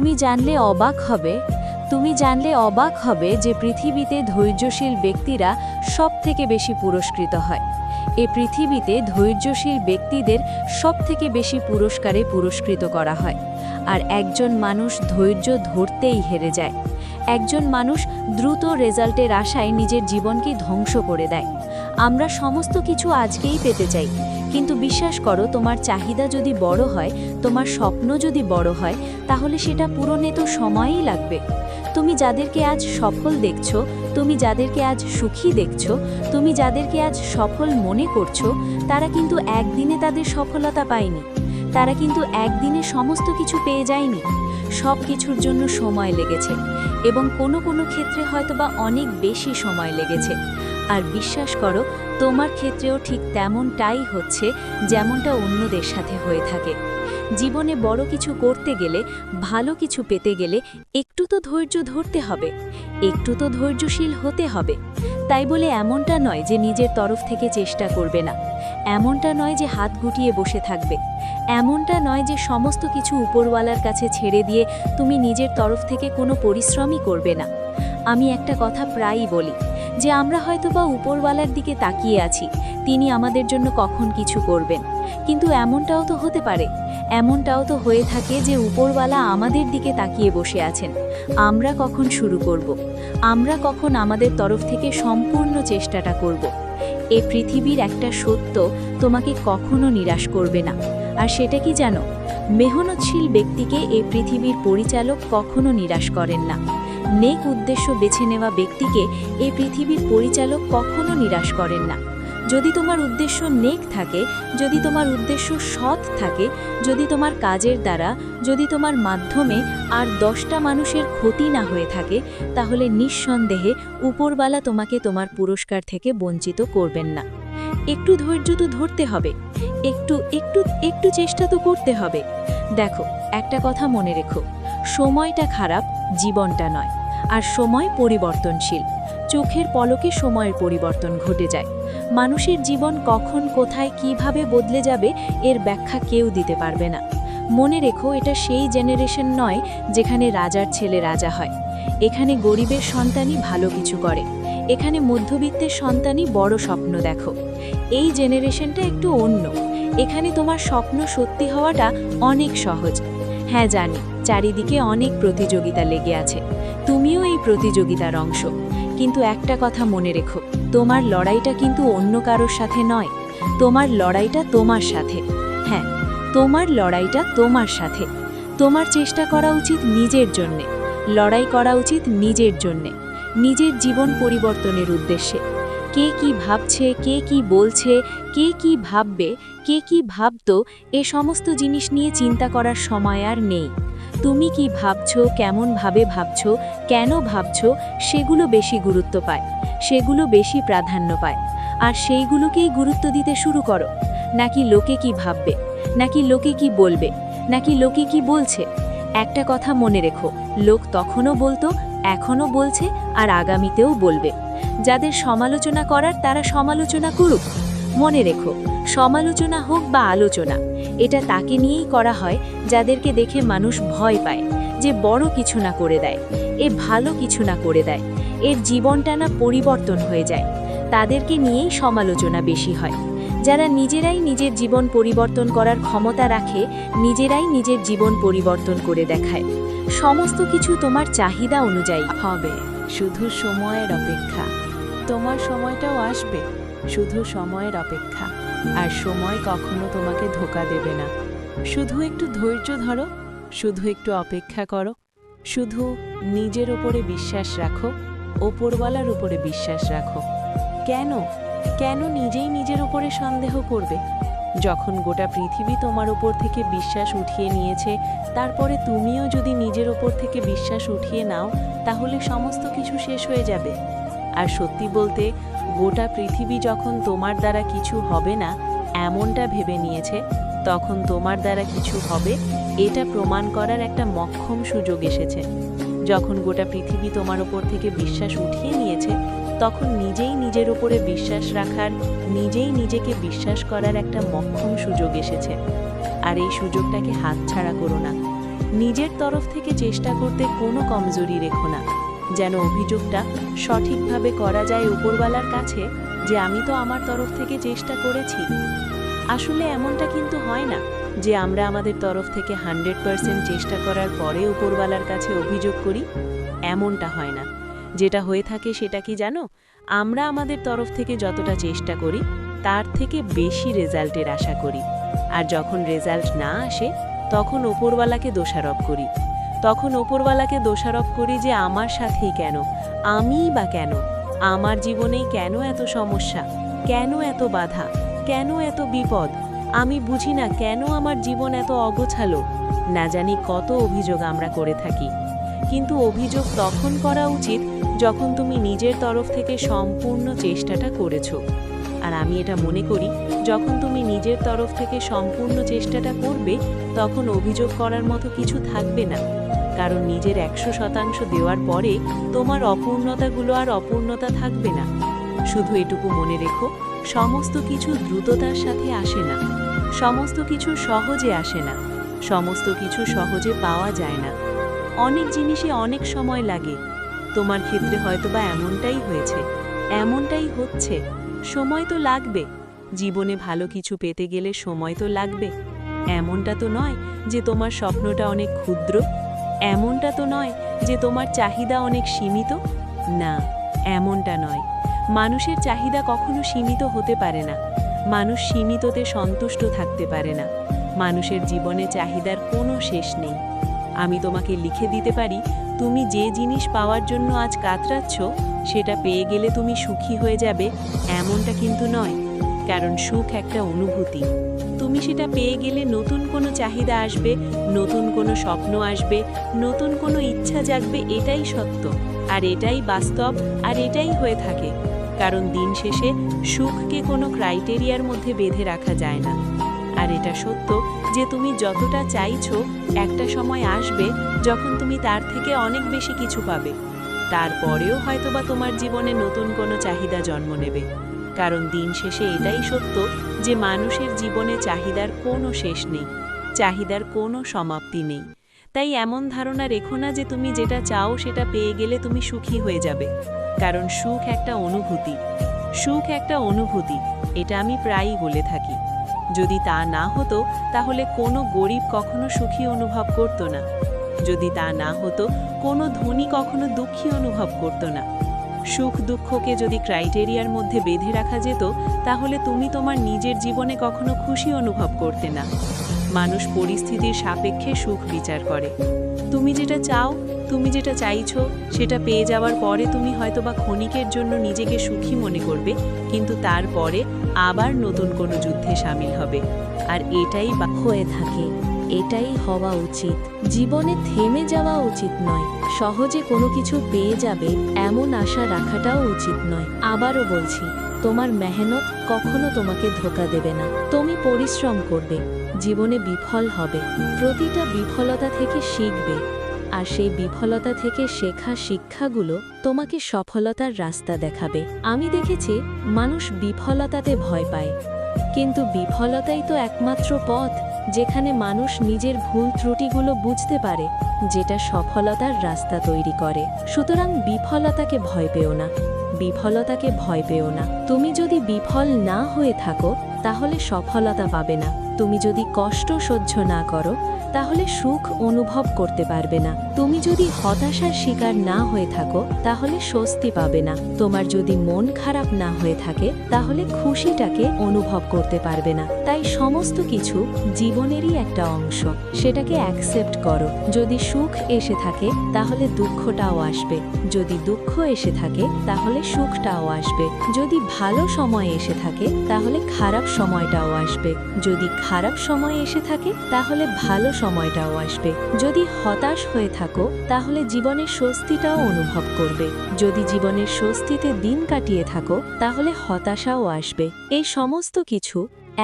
তুমি জানলে অবাক হবে যে পৃথিবীতে ধৈর্যশীল ব্যক্তিরা সবথেকে বেশি পুরস্কৃত হয়। এ পৃথিবীতে ধৈর্যশীল ব্যক্তিদের সবথেকে বেশি পুরস্কারে পুরস্কৃত করা হয়। আর একজন মানুষ ধৈর্য ধরতেই হেরে যায়। একজন মানুষ দ্রুত রেজাল্টের আশায় নিজের জীবনকে ধ্বংস করে দেয়। আমরা সমস্ত কিছু আজকেই পেতে চাই, কিন্তু বিশ্বাস করো, তোমার চাহিদা যদি বড় হয়, তোমার স্বপ্ন যদি বড় হয়, তাহলে সেটা পূরণে তো সময়ই লাগবে। তুমি যাদেরকে আজ সফল দেখছো, তুমি যাদেরকে আজ সুখী দেখছো, তুমি যাদেরকে আজ সফল মনে করছো, তারা কিন্তু একদিনে তাদের সফলতা পায়নি। তারা কিন্তু একদিনে সমস্ত কিছু পেয়ে যায়নি। সব কিছুর জন্য সময় লেগেছে, এবং কোনো কোনো ক্ষেত্রে হয়তোবা অনেক বেশি সময় লেগেছে। আর বিশ্বাস করো, তোমার ক্ষেত্রেও ঠিক তেমনটাই হচ্ছে যেমনটা অন্যদের সাথে হয়ে থাকে। জীবনে বড় কিছু করতে গেলে, ভালো কিছু পেতে গেলে একটু তো ধৈর্য ধরতে হবে, একটু তো ধৈর্যশীল হতে হবে। তাই বলে এমনটা নয় যে নিজের তরফ থেকে চেষ্টা করবে না, এমনটা নয় যে হাত গুটিয়ে বসে থাকবে, এমনটা নয় যে সমস্ত কিছু উপরওয়ালার কাছে ছেড়ে দিয়ে তুমি নিজের তরফ থেকে কোনো পরিশ্রমই করবে না। আমি একটা কথা প্রায়ই বলি যে আমরা হয়তোবা উপরওয়ালার দিকে তাকিয়ে আছি, তিনি আমাদের জন্য কখন কিছু করবেন, কিন্তু এমনটাও তো হতে পারে, এমনটাও তো হয়ে থাকে যে উপরওয়ালা আমাদের দিকে তাকিয়ে বসে আছেন। আমরা কখন শুরু করব, আমরা কখন আমাদের তরফ থেকে সম্পূর্ণ চেষ্টাটা করব। এ পৃথিবীর একটা সত্য তোমাকে কখনো নিরাশ করবে না। আর সেটা কি জানো? মেহনতশীল ব্যক্তিকে এ পৃথিবীর পরিচালক কখনো নিরাশ করেন না। নেক উদ্দেশ্য বেছে নেওয়া ব্যক্তিকে এই পৃথিবীর পরিচালক কখনো নিরাশ করেন না। যদি তোমার উদ্দেশ্য নেক থাকে, যদি তোমার উদ্দেশ্য সৎ থাকে, যদি তোমার কাজের দ্বারা, যদি তোমার মাধ্যমে আর 10টা মানুষের ক্ষতি না হয়ে থাকে, তাহলে নিঃসন্দেহে উপরওয়ালা তোমাকে তোমার পুরস্কার থেকে বঞ্চিত করবেন না। একটু ধৈর্য তো ধরতে হবে, একটু একটু একটু চেষ্টা তো করতে হবে। দেখো, একটা কথা মনে রেখো, সময়টা খারাপ, জীবনটা নয়। আর সময় পরিবর্তনশীল। চোখের পলকে সময়ের পরিবর্তন ঘটে যায়। মানুষের জীবন কখন, কোথায়, কিভাবে বদলে যাবে এর ব্যাখ্যা কেউ দিতে পারবে না। মনে রেখো, এটা সেই জেনারেশন নয় যেখানে রাজার ছেলে রাজা হয়। এখানে গরিবের সন্তানই ভালো কিছু করে, এখানে মধ্যবিত্তের সন্তানই বড় স্বপ্ন দেখো। এই জেনারেশনটা একটু অন্য। এখানে তোমার স্বপ্ন সত্যি হওয়াটা অনেক সহজ। হ্যাঁ জানি, চারিদিকে অনেক প্রতিযোগিতা লেগে আছে, তুমিও এই প্রতিযোগিতার অংশ। কিন্তু একটা কথা মনে রেখো, তোমার লড়াইটা কিন্তু অন্য কারোর সাথে নয়, তোমার লড়াইটা তোমার সাথে। হ্যাঁ, তোমার লড়াইটা তোমার সাথে। তোমার চেষ্টা করা উচিত নিজের জন্যে, লড়াই করা উচিত নিজের জন্যে, নিজের জীবন পরিবর্তনের উদ্দেশ্যে। কে কি ভাবছে, কে কি বলছে, কে কি ভাববে, কে কি ভাবতো, এ সমস্ত জিনিস নিয়ে চিন্তা করার সময় আর নেই। তুমি কি ভাবছো, কেমনভাবে ভাবছো, কেন ভাবছো, সেগুলো বেশি গুরুত্ব পায়, সেগুলো বেশি প্রাধান্য পায়। আর সেইগুলোকেই গুরুত্ব দিতে শুরু করো। নাকি লোকে কি ভাববে, নাকি লোকে কি বলবে, নাকি লোকে কি বলছে। একটা কথা মনে রেখো, লোক তখনও বলতো, এখনও বলছে, আর আগামীতেও বলবে। যাদের সমালোচনা করার তারা সমালোচনা করুক। মনে রেখো, সমালোচনা হোক বা আলোচনা, এটা তাকে নিয়েই করা হয় যাদেরকে দেখে মানুষ ভয় পায়, যে বড় কিছু না করে দেয়, এ ভালো কিছু না করে দেয়, এর জীবনটা না পরিবর্তন হয়ে যায়। তাদেরকে নিয়েই সমালোচনা বেশি হয়। যারা নিজেরাই নিজের জীবন পরিবর্তন করার ক্ষমতা রাখে, নিজেরাই নিজের জীবন পরিবর্তন করে দেখায়। সমস্ত কিছু তোমার চাহিদা অনুযায়ী হবে, শুধু সময়ের অপেক্ষা। তোমার সময়টাও আসবে, শুধু সময়ের অপেক্ষা। আর সময় কখনো তোমাকে ধোঁকা দেবে না। শুধু একটু ধৈর্য ধরো, শুধু একটু অপেক্ষা করো, শুধু নিজের উপরে বিশ্বাস রাখো, ওপরওয়ালার উপরে বিশ্বাস রাখো। কেন কেন নিজেই নিজের উপরে সন্দেহ করবে? যখন গোটা পৃথিবী তোমার উপর থেকে বিশ্বাস উঠিয়ে নিয়েছে, তারপরে তুমিও যদি নিজের ওপর থেকে বিশ্বাস উঠিয়ে নাও, তাহলে সমস্ত কিছু শেষ হয়ে যাবে। আর সত্যি বলতে, গোটা পৃথিবী যখন তোমার দ্বারা কিছু হবে না এমনটা ভেবে নিয়েছে, তখন তোমার দ্বারা কিছু হবে এটা প্রমাণ করার একটা মক্ষম সুযোগ এসেছে। যখন গোটা পৃথিবী তোমার ওপর থেকে বিশ্বাস উঠিয়ে নিয়েছে, তখন নিজেই নিজের উপরে বিশ্বাস রাখার, নিজেই নিজেকে বিশ্বাস করার একটা মক্ষম সুযোগ এসেছে। আর এই সুযোগটাকে হাতছাড়া করো না। নিজের তরফ থেকে চেষ্টা করতে কোনো কমজোরি রেখো না, যেন অভিযোগটা সঠিকভাবে করা যায় উপরওয়ালার কাছে যে আমি তো আমার তরফ থেকে চেষ্টা করেছি। আসলে এমনটা কিন্তু হয় না যে আমরা আমাদের তরফ থেকে 100% চেষ্টা করার পরে উপরওয়ালার কাছে অভিযোগ করি। এমনটা হয় না। যেটা হয়ে থাকে সেটা কি জানো? আমরা আমাদের তরফ থেকে যতটা চেষ্টা করি তার থেকে বেশি রেজাল্টের আশা করি, আর যখন রেজাল্ট না আসে তখন উপরওয়ালাকে দোষারোপ করি। তখন উপরওয়ালাকে দোষারোপ করি যে আমার সাথেই কেন, আমিই বা কেন, আমার জীবনেই কেন এত সমস্যা, কেন এত বাধা, কেন এত বিপদ, আমি বুঝি না কেন আমার জীবন এত অগোছালো। না জানি কত অভিযোগ আমরা করে থাকি। কিন্তু অভিযোগ তখন করা উচিত যখন তুমি নিজের তরফ থেকে সম্পূর্ণ চেষ্টাটা করেছো। আর আমি এটা মনে করি যখন তুমি নিজের তরফ থেকে সম্পূর্ণ চেষ্টাটা করবে তখন অভিযোগ করার মতো কিছু থাকবে না, কারণ নিজের 100% দেওয়ার পরে তোমার অপূর্ণতাগুলো আর অপূর্ণতা থাকবে না। শুধু এটুকু মনে রেখো, সমস্ত কিছু দ্রুততার সাথে আসে না, সমস্ত কিছু সহজে আসে না, সমস্ত কিছু সহজে পাওয়া যায় না। অনেক জিনিসে অনেক সময় লাগে। তোমার ক্ষেত্রে হয়তোবা এমনটাই হয়েছে, এমনটাই হচ্ছে। সময় তো লাগবে। জীবনে ভালো কিছু পেতে গেলে সময় তো লাগবে। এমনটা তো নয় যে তোমার স্বপ্নটা অনেক ক্ষুদ্র, এমনটা তো নয় যে তোমার চাহিদা অনেক সীমিত। না, এমনটা নয়। মানুষের চাহিদা কখনো সীমিত হতে পারে না। মানুষ সীমিততে সন্তুষ্ট থাকতে পারে না। মানুষের জীবনে চাহিদার কোনো শেষ নেই। আমি তোমাকে লিখে দিতে পারি, তুমি যে জিনিস পাওয়ার জন্য আজ কাতরাচ্ছ সেটা পেয়ে গেলে তুমি সুখী হয়ে যাবে, এমনটা কিন্তু নয়। কারণ সুখ একটা অনুভূতি। তুমি সেটা পেয়ে গেলে নতুন কোনো চাহিদা আসবে, নতুন কোনো স্বপ্ন আসবে, নতুন কোনো ইচ্ছা জাগবে, এটাই সত্য, আর এটাই বাস্তব, আর এটাই হয়ে থাকে। কারণ দিন শেষে সুখকে কোনো ক্রাইটেরিয়ার মধ্যে বেঁধে রাখা যায় না। আর এটা সত্য যে তুমি যতটা চাইছো একটা সময় আসবে যখন তুমি তার থেকে অনেক বেশি কিছু পাবে। তারপরেও হয়তোবা তোমার জীবনে নতুন কোনো চাহিদা জন্ম নেবে। কারণ দিন শেষে এটাই সত্য যে মানুষের জীবনে চাহিদার কোনো শেষ নেই, চাহিদার কোনো সমাপ্তি নেই। তাই এমন ধারণা রেখো না যে তুমি যেটা চাও সেটা পেয়ে গেলে তুমি সুখী হয়ে যাবে। কারণ সুখ একটা অনুভূতি, সুখ একটা অনুভূতি, এটা আমি প্রায়ই বলে থাকি। যদি তা না হতো তাহলে কোনো গরিব কখনো সুখী অনুভব করত না। যদি তা না হতো কোনো ধনী কখনো দুঃখী অনুভব করত না। সুখ দুঃখকে যদি ক্রাইটেরিয়ার মধ্যে বেঁধে রাখা যেত তাহলে তুমি তোমার নিজের জীবনে কখনো খুশি অনুভব করতে না। মানুষ পরিস্থিতির সাপেক্ষে সুখ বিচার করে। তুমি যেটা চাও, তুমি যেটা চাইছো সেটা পেয়ে যাওয়ার পরে তুমি হয়তোবা ক্ষণিকের জন্য নিজেকে সুখী মনে করবে, কিন্তু তারপরে আবার নতুন কোনো যুদ্ধে সামিল হবে। আর এটাই হয়ে থাকে, এটাই হওয়া উচিত। জীবনে থেমে যাওয়া উচিত নয়। সহজে কোনো কিছু পেয়ে যাবে এমন আশা রাখাটাও উচিত নয়। আবারও বলছি, তোমার মেহনত কখনো তোমাকে ধোঁকা দেবে না। তুমি পরিশ্রম করবে, জীবনে বিফল হবে, প্রতিটা বিফলতা থেকে শিখবে, আর সেই বিফলতা থেকে শেখা শিক্ষাগুলো তোমাকে সফলতার রাস্তা দেখাবে। আমি দেখেছি মানুষ বিফলতাতে ভয় পায়, কিন্তু বিফলতাই তো একমাত্র পথ যেখানে মানুষ নিজের ভুল ত্রুটিগুলো বুঝতে পারে, যেটা সফলতার রাস্তা তৈরি করে। সুতরাং বিফলতাকে ভয় পেও না, বিফলতাকে ভয় পেও না। তুমি যদি বিফল না হয়ে থাকো তাহলে সফলতা পাবে না। তুমি যদি কষ্ট সহ্য না করো তাহলে সুখ অনুভব করতে পারবে না। তুমি যদি হতাশার শিকার না হয়ে থাকো তাহলে স্বস্তি পাবে না। তোমার যদি মন খারাপ না হয়ে থাকে তাহলে খুশিটাকে অনুভব করতে পারবে না। তাই সমস্ত কিছু জীবনেরই একটা অংশ, সেটাকে অ্যাকসেপ্ট করো। যদি সুখ এসে থাকে তাহলে দুঃখটাও আসবে, যদি দুঃখ এসে থাকে তাহলে সুখটাও আসবে, যদি ভালো সময় এসে থাকে তাহলে খারাপ সময়টাও আসবে, যদি খারাপ সময় এসে থাকে তাহলে ভালো সময়টাও আসবে। যদি হতাশ হয়ে থাকো তাহলে জীবনের স্বস্তিটাও অনুভব করবে, যদি জীবনের স্বস্তিতে দিন কাটিয়ে থাকো তাহলে হতাশাও আসবে। এই সমস্ত কিছু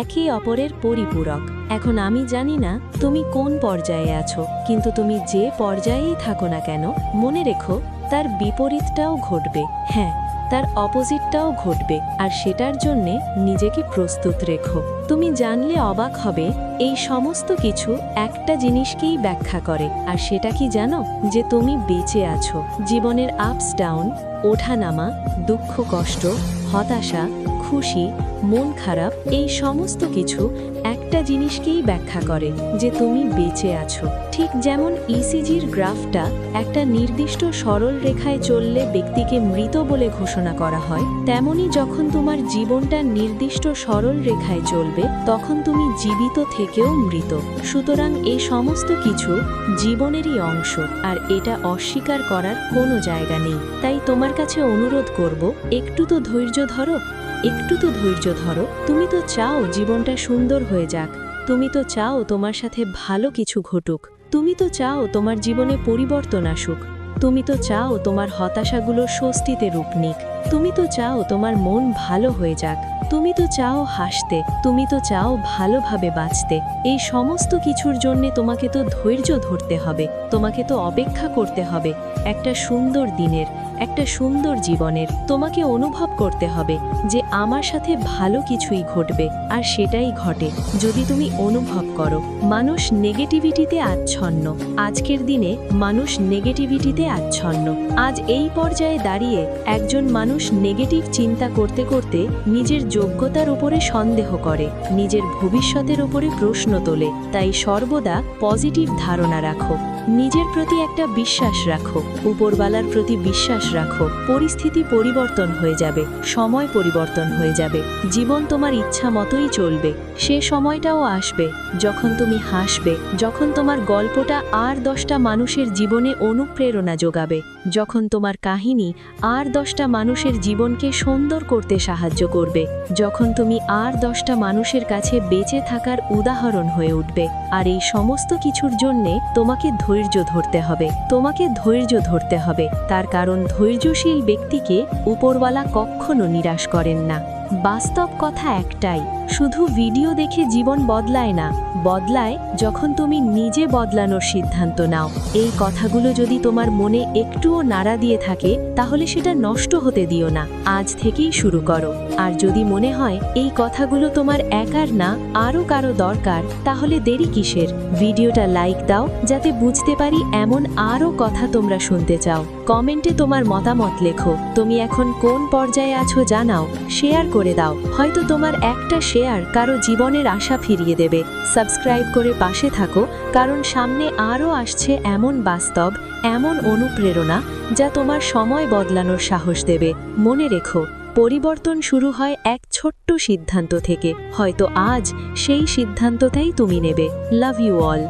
একে অপরের পরিপূরক। এখন আমি জানি না তুমি কোন পর্যায়ে আছো, কিন্তু তুমি যে পর্যায়েই থাকো না কেন মনে রেখো তার বিপরীতটাও ঘটবে। হ্যাঁ, তার অপোজিটটা সেটাও ঘটবে, আর সেটার জন্যে নিজেকে প্রস্তুত রেখো। তুমি জানলে অবাক হবে, এই সমস্ত কিছু একটা জিনিসকেই ব্যাখ্যা করে, আর সেটা কি জানো? যে তুমি বেঁচে আছো। জীবনের আপস ডাউন, ওঠানামা, দুঃখ কষ্ট, হতাশা, খুশি, মন খারাপ, এই সমস্ত কিছু একটা জিনিসকেই ব্যাখ্যা করে, যে তুমি বেঁচে আছো। ঠিক যেমন ইসিজির গ্রাফটা একটা নির্দিষ্ট সরল রেখায় চললে ব্যক্তিকে মৃত বলে ঘোষণা করা হয়, তেমনি যখন তোমার জীবনটা নির্দিষ্ট সরল রেখায় চলবে তখন তুমি জীবিত থেকেও মৃত। সুতরাং এই সমস্ত কিছু জীবনেরই অংশ, আর এটা অস্বীকার করার কোনো জায়গা নেই। তাই তোমার কাছে অনুরোধ করব, একটু তো ধৈর্য ধরো, একটু তো ধৈর্য ধরো। তুমি তো চাও জীবনটা সুন্দর হয়ে যাক, তুমি তো চাও তোমার সাথে ভালো কিছু ঘটুক, তুমি তো চাও তোমার জীবনে পরিবর্তন আসুক, তুমি তো চাও তোমার হতাশাগুলো স্বস্তিতে রূপ নিক, তুমি তো চাও তোমার মন ভালো হয়ে যাক, তুমি তো চাও হাসতে, তুমি তো চাও ভালোভাবে বাঁচতে। এই সমস্ত কিছুর জন্যে তোমাকে তো ধৈর্য ধরতে হবে, তোমাকে তো অপেক্ষা করতে হবে একটা সুন্দর দিনের, একটা সুন্দর জীবনের। তোমাকে অনুভব করতে হবে যে আমার সাথে ভালো কিছুই ঘটবে, আর সেটাই ঘটে যদি তুমি অনুভব করো। মানুষ নেগেটিভিটিতে আচ্ছন্ন, আজকের দিনে মানুষ নেগেটিভিটিতে আচ্ছন্ন। আজ এই পর্যায়ে দাঁড়িয়ে একজন মানুষ নেগেটিভ চিন্তা করতে করতে নিজের যোগ্যতার উপরে সন্দেহ করে, নিজের ভবিষ্যতের উপরে প্রশ্ন তোলে। তাই সর্বদা পজিটিভ ধারণা রাখো, নিজের প্রতি একটা বিশ্বাস রাখো, উপরওয়ালার প্রতি বিশ্বাস রাখো। পরিস্থিতি পরিবর্তন হয়ে যাবে, সময় পরিবর্তন হয়ে যাবে, জীবন তোমার ইচ্ছা মতোই চলবে। সে সময়টাও আসবে যখন তুমি হাসবে, যখন তোমার গল্পটা আর 10টা মানুষের জীবনে অনুপ্রেরণা যোগাবে, যখন তোমার কাহিনী আর 10টা মানুষের জীবনকে সুন্দর করতে সাহায্য করবে, যখন তুমি আর 10টা মানুষের কাছে বেঁচে থাকার উদাহরণ হয়ে উঠবে। আর এই সমস্ত কিছুর জন্যে তোমাকে ধৈর্য ধরতে হবে, তোমাকে ধৈর্য ধরতে হবে। তার কারণ ধৈর্যশীল ব্যক্তিকে উপরওয়ালা কখনো নিরাশ করেন না। বাস্তব কথা একটাই, শুধু ভিডিও দেখে জীবন বদলায় না, বদলায় যখন তুমি নিজে বদলানোর সিদ্ধান্ত নাও। এই কথাগুলো যদি তোমার মনে একটুও নাড়া দিয়ে থাকে তাহলে সেটা নষ্ট হতে দিও না, আজ থেকেই শুরু করো। আর যদি মনে হয় এই কথাগুলো তোমার একার না, আরও কারো দরকার, তাহলে দেরি কিসের? ভিডিওটা লাইক দাও যাতে বুঝতে পারি এমন আরও কথা তোমরা শুনতে চাও। কমেন্টে তোমার মতামত লেখো, তুমি এখন কোন পর্যায়ে আছো জানাও, শেয়ার করে দাও। হয়তো তোমার একটা শেয়ার কারো জীবনের আশা ফিরিয়ে দেবে। সাবস্ক্রাইব করে পাশে থাকো, কারণ সামনে আরও আসছে এমন বাস্তব, এমন অনুপ্রেরণা যা তোমার সময় বদলানোর সাহস দেবে। মনে রেখো, পরিবর্তন শুরু হয় এক ছোট্ট সিদ্ধান্ত থেকে। হয়তো আজ সেই সিদ্ধান্তটাই তুমি নেবে। Love you all.